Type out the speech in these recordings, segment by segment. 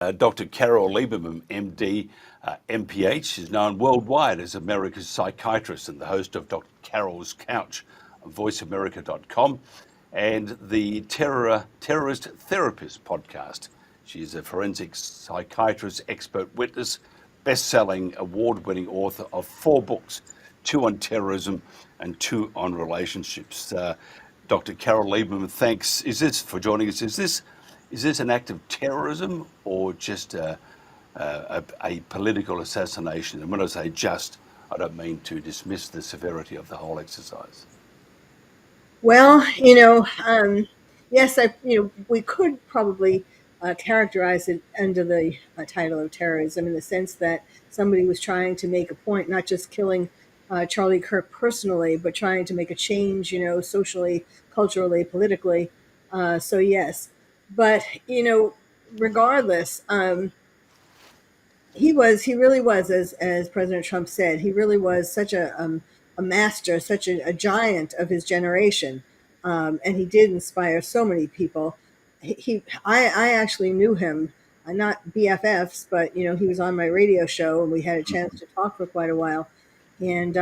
Dr. Carol Lieberman, MD, MPH, is known worldwide as America's psychiatrist and the host of Dr. Carol's Couch on voiceamerica.com and the Terrorist Therapist podcast. She's a forensic psychiatrist, expert witness, best-selling, award-winning author of 4 books, 2 on terrorism and 2 on relationships. Dr. Carol Lieberman, thanks. For joining us? Is this an act of terrorism or just a political assassination? And when I say just, I don't mean to dismiss the severity of the whole exercise. Well, yes, we could probably characterize it under the title of terrorism in the sense that somebody was trying to make a point, not just killing Charlie Kirk personally, but trying to make a change, socially, culturally, politically. So yes, but regardless, he really was, as President Trump said, he really was such a master, such a giant of his generation, and he did inspire so many people. I actually knew him, not BFFs, but he was on my radio show, and we had a chance to talk for quite a while, and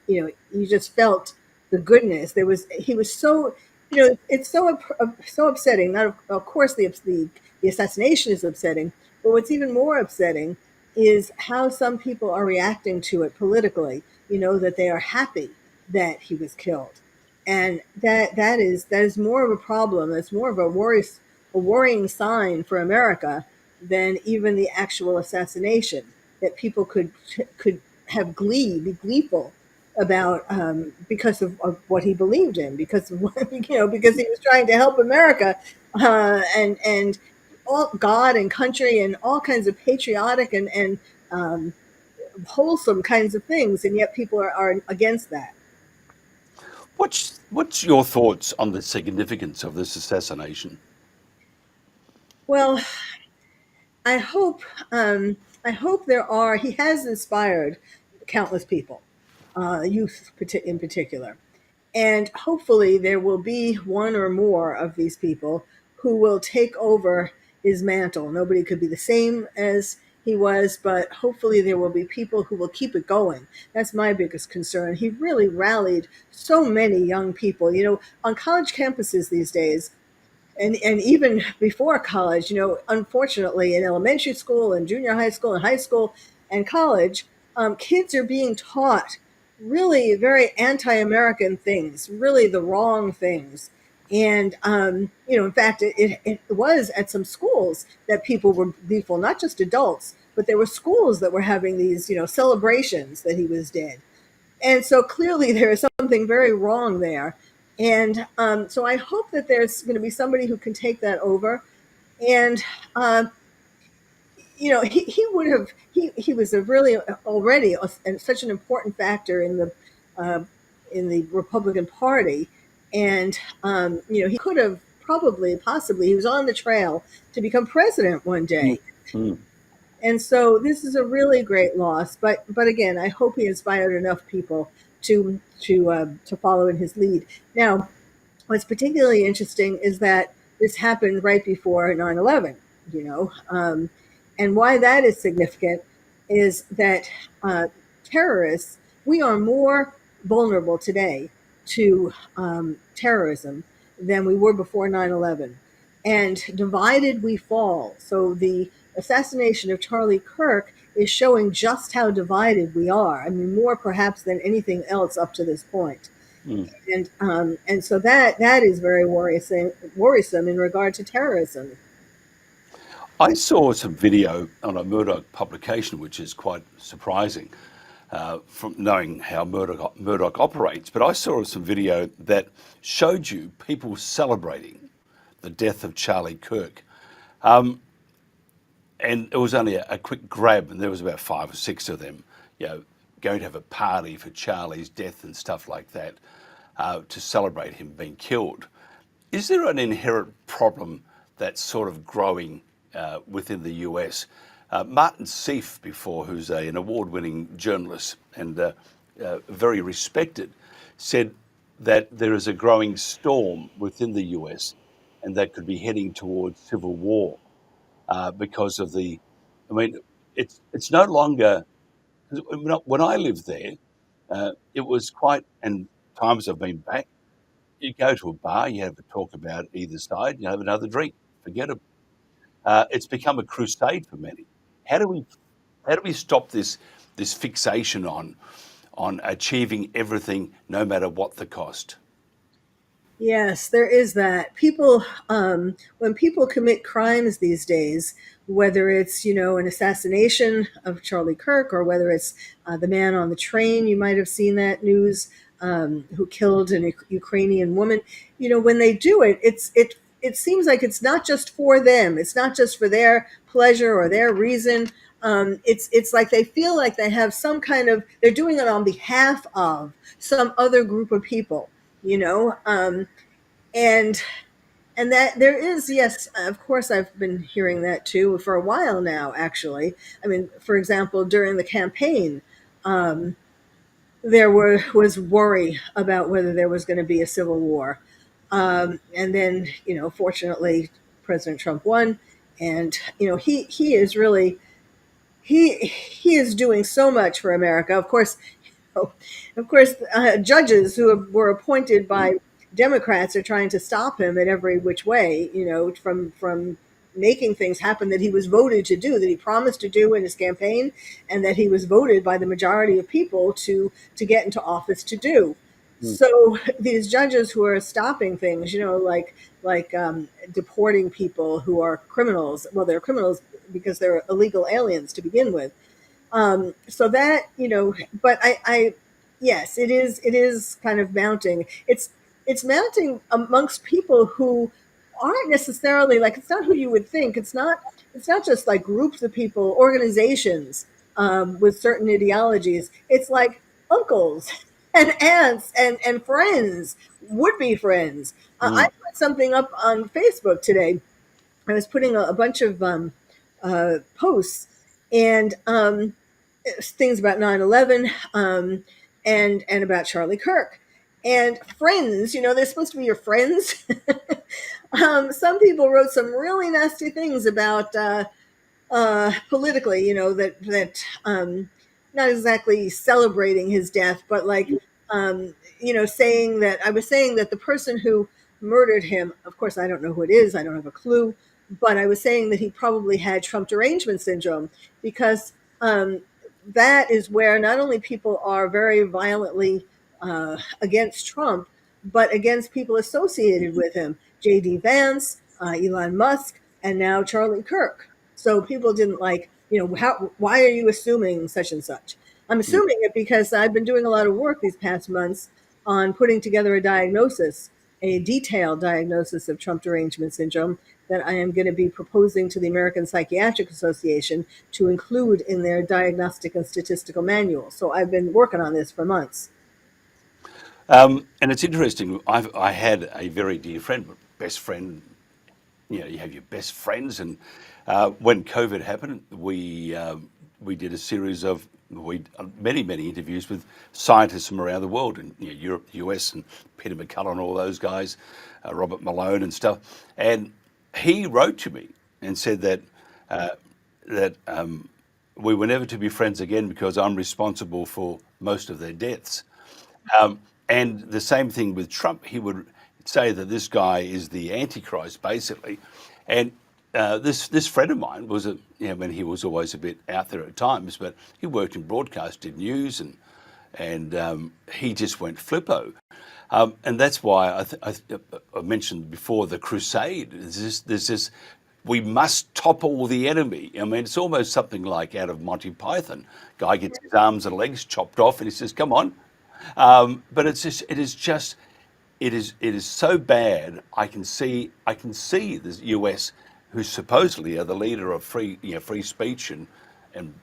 you just felt the goodness. He was so, it's so upsetting. Not of course the assassination is upsetting, but what's even more upsetting is how some people are reacting to it politically. That they are happy that he was killed, and that is more of a problem. That's more of a worrying sign for America than even the actual assassination. That people could have be gleeful about, because of what he believed in, because of what, because he was trying to help America, and all God and country and all kinds of patriotic and wholesome kinds of things, and yet people are against that. What's your thoughts on the significance of this assassination? Well, I hope um, I hope he has inspired countless people, youth in particular, and hopefully there will be one or more of these people who will take over his mantle. Nobody could be the same as he was, but hopefully there will be people who will keep it going. That's my biggest concern. He really rallied so many young people. On college campuses these days, and even before college, unfortunately, in elementary school and junior high school and high school and college, kids are being taught really very anti-American things, really the wrong things. And, in fact, it was at some schools that people were gleeful, not just adults, but there were schools that were having these, celebrations that he was dead. And so clearly there is something very wrong there. And so I hope that there's going to be somebody who can take that over. And, he would have, he was a really already and such an important factor in the Republican Party. And, he could have possibly, he was on the trail to become president one day. Mm. And so this is a really great loss. But again, I hope he inspired enough people to follow in his lead. Now, what's particularly interesting is that this happened right before 9/11. And why that is significant is that terrorists, we are more vulnerable today to terrorism than we were before 9/11. And divided we fall. So the assassination of Charlie Kirk is showing just how divided we are. I mean, more perhaps than anything else up to this point. Mm. And so that is very worrisome in regard to terrorism. I saw some video on a Murdoch publication, which is quite surprising from knowing how Murdoch operates. But I saw some video that showed you people celebrating the death of Charlie Kirk. And it was only a quick grab, and there was about 5 or 6 of them, going to have a party for Charlie's death and stuff like that, to celebrate him being killed. Is there an inherent problem that's sort of growing within the US? Martin Seif, who's an award-winning journalist and very respected, said that there is a growing storm within the US and that could be heading towards civil war. because of the. I mean, it's no longer. When I lived there, it was quite. And times I've been back, you go to a bar, you have a talk about either side, you have another drink, forget it. It's become a crusade for many. How do we how do we stop this fixation on achieving everything, no matter what the cost? Yes, there is that. People, when people commit crimes these days, whether it's, an assassination of Charlie Kirk, or whether it's the man on the train, you might have seen that news, who killed an Ukrainian woman. When they do it, it seems like it's not just for them. It's not just for their pleasure or their reason. It's like they feel like they have some kind of, they're doing it on behalf of some other group of people, you know. And that there is, yes, of course, I've been hearing that too for a while now, actually. I mean, for example, during the campaign, um, was worry about whether there was going to be a civil war. And then, fortunately, President Trump won. And, he is really, he is doing so much for America. Of course, judges who were appointed Mm, by Democrats are trying to stop him in every which way, from making things happen that he was voted to do, that he promised to do in his campaign, and that he was voted by the majority of people to get into office to do. mm, So these judges who are stopping things, deporting people who are criminals. Well, they're criminals because they're illegal aliens to begin with. So that, but yes, it is kind of mounting. It's mounting amongst people who aren't necessarily, like, it's not who you would think. It's not just like groups of people, organizations, with certain ideologies. It's like uncles and aunts and friends, would be friends. I mm, put something up on Facebook today. I was putting a bunch of posts, and things about 9/11, and about Charlie Kirk. And friends, they're supposed to be your friends. Some people wrote some really nasty things about, politically, not exactly celebrating his death, but like, saying that I was saying that the person who murdered him, of course, I don't know who it is, I don't have a clue, but I was saying that he probably had Trump derangement syndrome, because that is where not only people are very violently against Trump, but against people associated with him: J.D. Vance, Elon Musk, and now Charlie Kirk. So people didn't like, why are you assuming such and such? I'm mm. assuming it because I've been doing a lot of work these past months on putting together a detailed diagnosis of Trump derangement syndrome, that I am going to be proposing to the American Psychiatric Association to include in their diagnostic and statistical manual. So I've been working on this for months. And it's interesting. I had a very dear friend, best friend. You have your best friends, and when COVID happened, we did a series of many interviews with scientists from around the world, in Europe, the US, and Peter McCullough, all those guys, Robert Malone and stuff. And he wrote to me and said uh, that we were never to be friends again because I'm responsible for most of their deaths. Um, and the same thing with Trump. He would say that this guy is the Antichrist, basically. And this friend of mine was when he was always a bit out there at times, but he worked in broadcast, did news, and he just went flippo. And that's why I mentioned before the crusade. There's this, we must topple the enemy. I mean, it's almost something like out of Monty Python. Guy gets his arms and legs chopped off, and he says, "Come on." But it is so bad. I can see the U.S., who supposedly are the leader of free speech and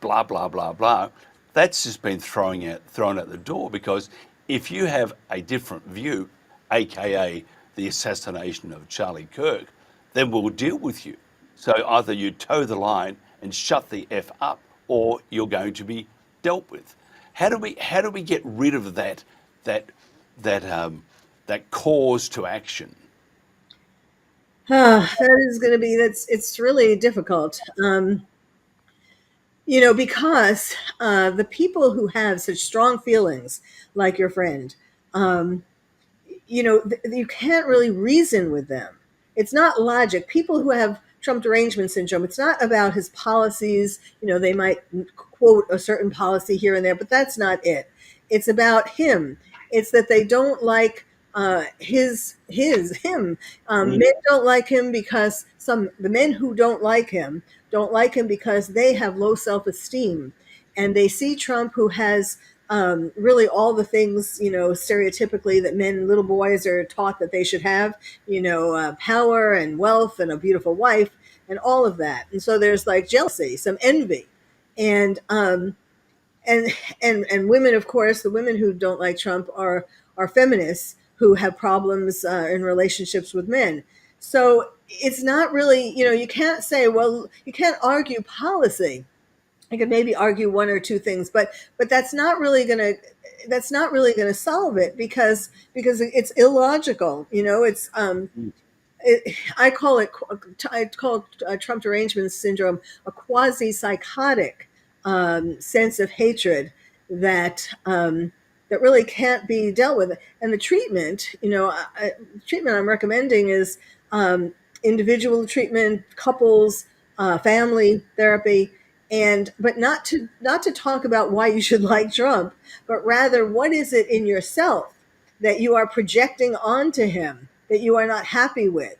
blah blah blah blah. That's just been thrown out the door, because if you have a different view, aka the assassination of Charlie Kirk, then we'll deal with you. So either you toe the line and shut the f up, or you're going to be dealt with. How do we get rid of that that cause to action? That is going to be that's it's really difficult. Because the people who have such strong feelings, like your friend, um, you can't really reason with them. It's not logic. People who have Trump derangement syndrome, it's not about his policies. They might quote a certain policy here and there, but that's not it. It's about him. It's that they don't like him. Mm. Men don't like him because the men who don't like him because they have low self-esteem, and they see Trump, who has really all the things, stereotypically that men, little boys are taught that they should have, power and wealth and a beautiful wife and all of that. And so there's like jealousy, some envy, and and and women, of course, the women who don't like Trump are feminists who have problems in relationships with men. So it's not really, you can't say, well, you can't argue policy. I could maybe argue one or two things, but that's not really gonna solve it, because it's illogical. Mm. I call Trump derangement syndrome a quasi psychotic sense of hatred that really can't be dealt with. And the treatment, treatment I'm recommending is um, individual treatment, couples, family therapy, and but not to talk about why you should like Trump, but rather what is it in yourself that you are projecting onto him that you are not happy with.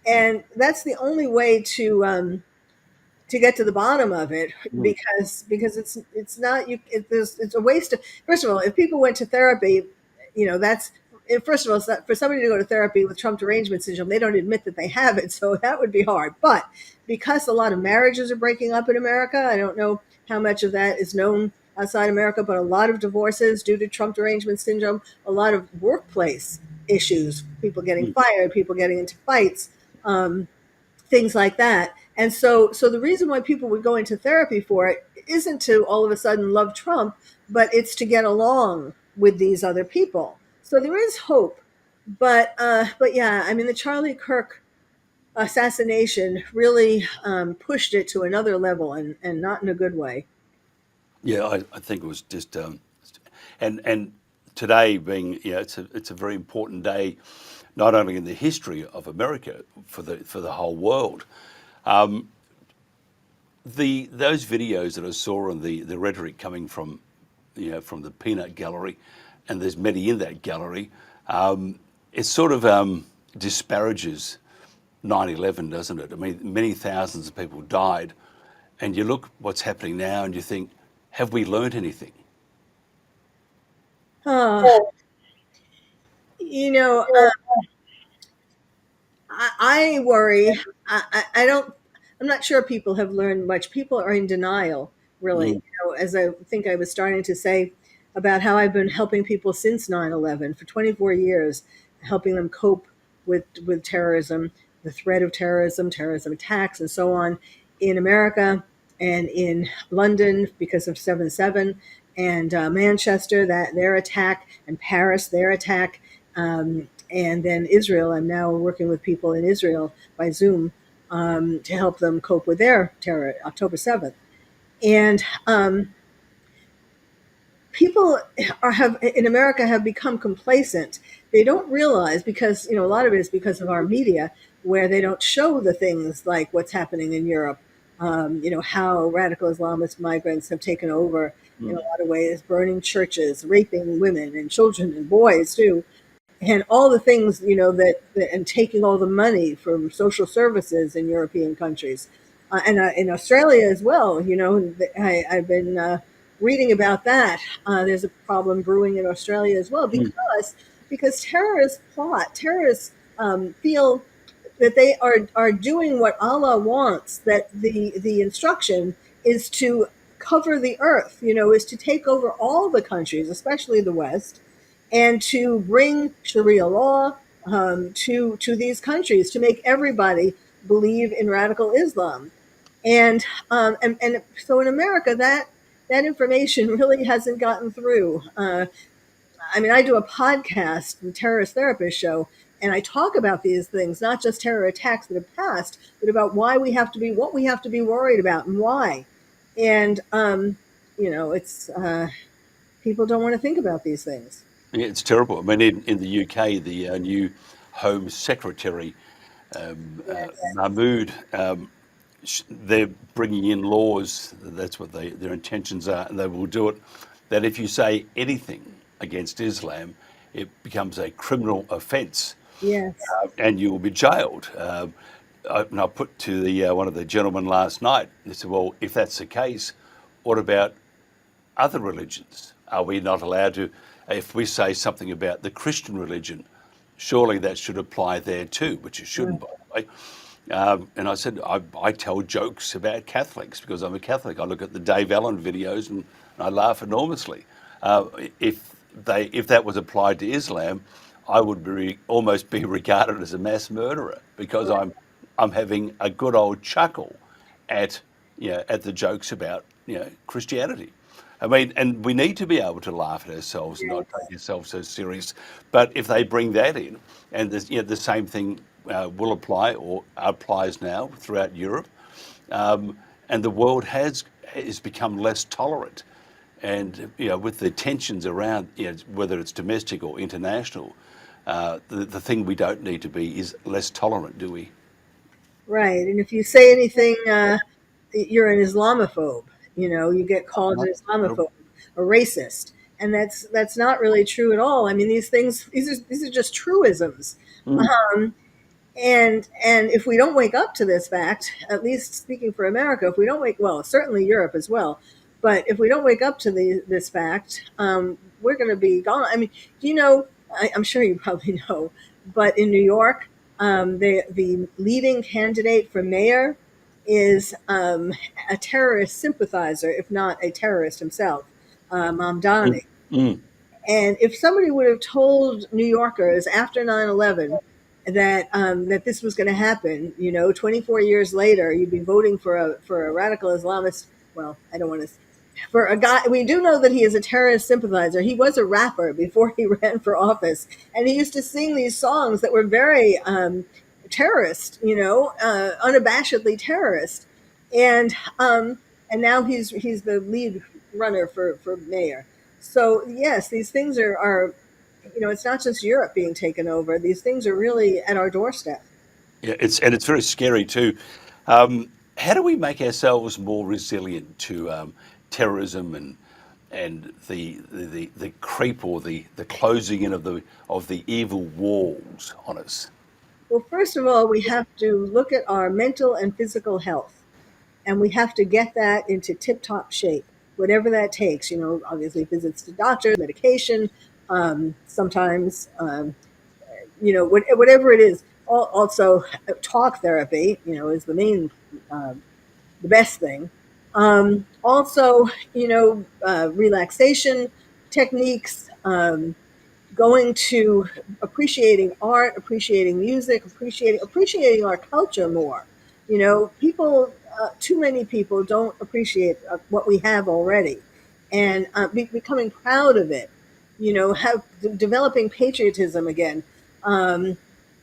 And that's the only way to get to the bottom of it, Mm. because it's not you it's a waste of. First of all, if people went to therapy, that's first of all, it's not, for somebody to go to therapy with Trump derangement syndrome, they don't admit that they have it, so that would be hard. But because a lot of marriages are breaking up in America, I don't know how much of that is known outside America, but a lot of divorces due to Trump derangement syndrome, a lot of workplace issues, people getting Mm. fired, people getting into fights, things like that. And so the reason why people would go into therapy for it isn't to all of a sudden love Trump, but it's to get along with these other people. So there is hope. But yeah, I mean, the Charlie Kirk assassination really pushed it to another level, and not in a good way. Yeah, I think it was just, and today being, it's a very important day, not only in the history of America, for the whole world. Those videos that I saw, and the rhetoric coming from, from the peanut gallery, and there's many in that gallery, it sort of disparages 9/11, doesn't it? I mean, many thousands of people died, and you look what's happening now, and you think, have we learned anything? Uh, you know, I worry. I don't. I'm not sure people have learned much. People are in denial, really. Mm. As I think I was starting to say about how I've been helping people since 9/11 for 24 years, helping them cope with terrorism, the threat of terrorism, terrorism attacks, and so on in America and in London because of 7/7, and Manchester, that their attack, and Paris, their attack. And then Israel. I'm now working with people in Israel by Zoom to help them cope with their terror, October 7th. And people have in America have become complacent. They don't realize, because a lot of it is because of our media, where they don't show the things like what's happening in Europe. How radical Islamist migrants have taken over in a Mm. lot of ways, burning churches, raping women and children and boys too, and all the things, and taking all the money from social services in European countries, and in Australia as well. I've been reading about that. There's a problem brewing in Australia as well, Mm. because terrorists feel that they are doing what Allah wants. That the instruction is to cover the earth. Is to take over all the countries, especially the West, and to bring Sharia law to these countries, to make everybody believe in radical Islam. And so in America, that information really hasn't gotten through. I mean, I do a podcast, the Terrorist Therapist Show, And I talk about these things, not just terror attacks that have passed, but about why we have to be, what we have to be worried about and why. And, it's, people don't want to think about these things. Yeah, it's terrible. I mean, in the UK, the new Home Secretary, Yes. Mahmood, they're bringing in laws. That's what their intentions are, and they will do it. That if you say anything against Islam, it becomes a criminal offence, Yes. and you will be jailed. And I put to the one of the gentlemen last night. They said, "Well, if that's the case, what about other religions? Are we not allowed to? If we say something about the Christian religion, surely that should apply there too," which it shouldn't, by the way. And I said, I tell jokes about Catholics because I'm a Catholic. I look at the Dave Allen videos and I laugh enormously. If that was applied to Islam, I would almost be regarded as a mass murderer because I'm having a good old chuckle at at the jokes about Christianity. I mean, and we need to be able to laugh at ourselves and not take ourselves so serious. But if they bring that in, and the same thing will apply or applies now throughout Europe, and the world has become less tolerant. And with the tensions around, whether it's domestic or international, the thing we don't need to be is less tolerant, do we? Right. And if you say anything, you're an Islamophobe. You get called an Islamophobe, a racist, and that's not really true at all. I mean, these are just truisms. Mm, Um, and if we don't wake up to this fact, at least speaking for America, if we don't well, certainly Europe as well, but if we don't wake up to this fact, we're going to be gone. I mean, do you know? I'm sure you probably know, but in New York, the leading candidate for mayor is a terrorist sympathizer, if not a terrorist himself, mm, Mamdani. mm, And if somebody would have told New Yorkers after 9/11 that this was going to happen, 24 years later, you'd be voting for a radical Islamist. Well, I don't want to. For a guy, we do know that he is a terrorist sympathizer. He was a rapper before he ran for office, and he used to sing these songs that were very terrorist, unabashedly terrorist. And and now he's the lead runner for mayor. So yes, these things are it's not just Europe being taken over. These things are really at our doorstep. yeah, it's very scary too. How do we make ourselves more resilient to terrorism and the creep or the closing in of the evil walls on us? Well, first of all, we have to look at our mental and physical health, and we have to get that into tip-top shape, whatever that takes. Obviously visits to doctors, medication, sometimes whatever it is. Also, talk therapy, is the best thing. Also, relaxation techniques, going to appreciating art, appreciating music, appreciating our culture more. People, too many people don't appreciate what we have already, and becoming proud of it. Have developing patriotism again. Um,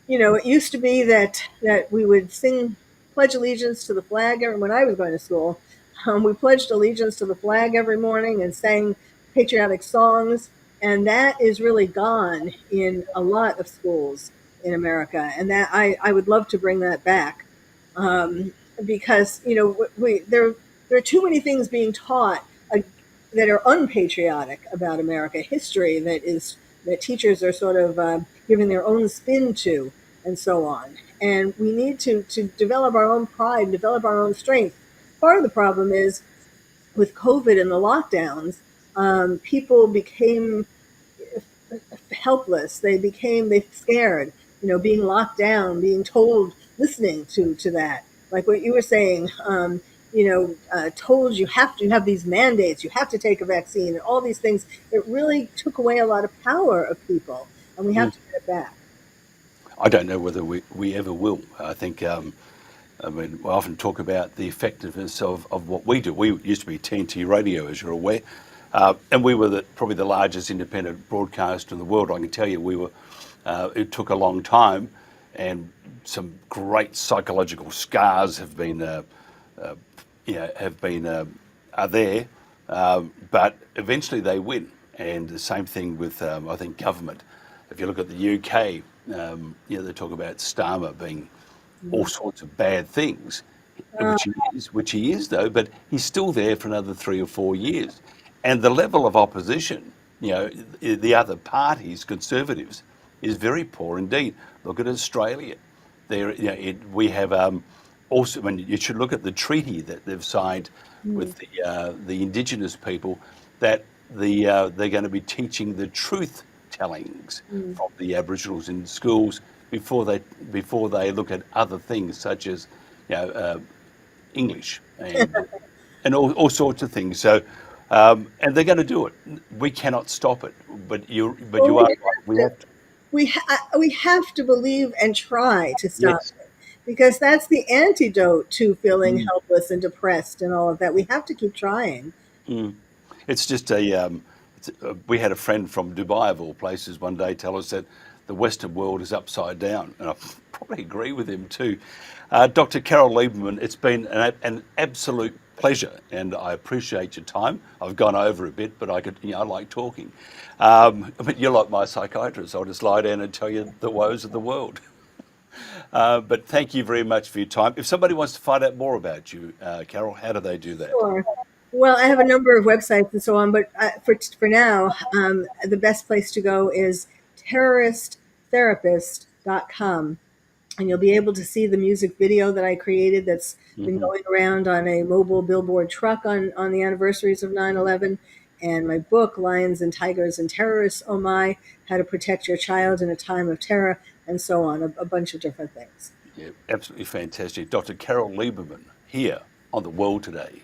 it used to be that we would sing pledge allegiance to the flag. When I was going to school, we pledged allegiance to the flag every morning and sang patriotic songs, and that is really gone in a lot of schools in America. And that I would love to bring that back, because there are too many things being taught that are unpatriotic about America, history that teachers are sort of giving their own spin to, and so on. And we need to develop our own pride, develop our own strength. Part of the problem is with COVID and the lockdowns, people became helpless. They scared, being locked down, being told, listening to that, like what you were saying, told you have to have these mandates, you have to take a vaccine, and all these things. It really took away a lot of power of people, and we have Mm. to get it back. I don't know whether we ever will. I think, I mean, we often talk about the effectiveness of what we do. We used to be TNT Radio, as you're aware, and we were probably the largest independent broadcaster in the world. I can tell you we were It took a long time, and some great psychological scars have been, are there, but eventually they win. And the same thing with, I think, government. If you look at the UK, they talk about Starmer being all sorts of bad things, Uh, which he is though, but he's still there for another 3 or 4 years. And the level of opposition, the other parties, Conservatives, is very poor indeed. Look at Australia. There, we have also. I mean, you should look at the treaty that they've signed with the Indigenous people, that they're going to be teaching the truth tellings from the Aboriginals in schools before they look at other things such as English and all sorts of things. So and they're going to do it. We cannot stop it. But you well, are right. We have to. we have to believe and try to stop Yes. it, because that's the antidote to feeling Mm, helpless and depressed and all of that. We have to keep trying. mm. It's just we had a friend from Dubai, of all places, one day tell us that the Western world is upside down, and I probably agree with him too. Dr. Carol Lieberman, it's been an absolute pleasure, and I appreciate your time. I've gone over a bit, but I like talking. But you're like my psychiatrist. I'll just lie down and tell you the woes of the world. But thank you very much for your time. If somebody wants to find out more about you, Carol, how do they do that? Sure. Well, I have a number of websites and so on, but for now, the best place to go is terroristtherapist.com. And you'll be able to see the music video that I created that's been Hmm. going around on a mobile billboard truck on the anniversaries of 9/11, and my book, Lions and Tigers and Terrorists, Oh My, How to Protect Your Child in a Time of Terror, and so on, a bunch of different things. Yeah, absolutely fantastic. Dr. Carol Lieberman here on The World Today.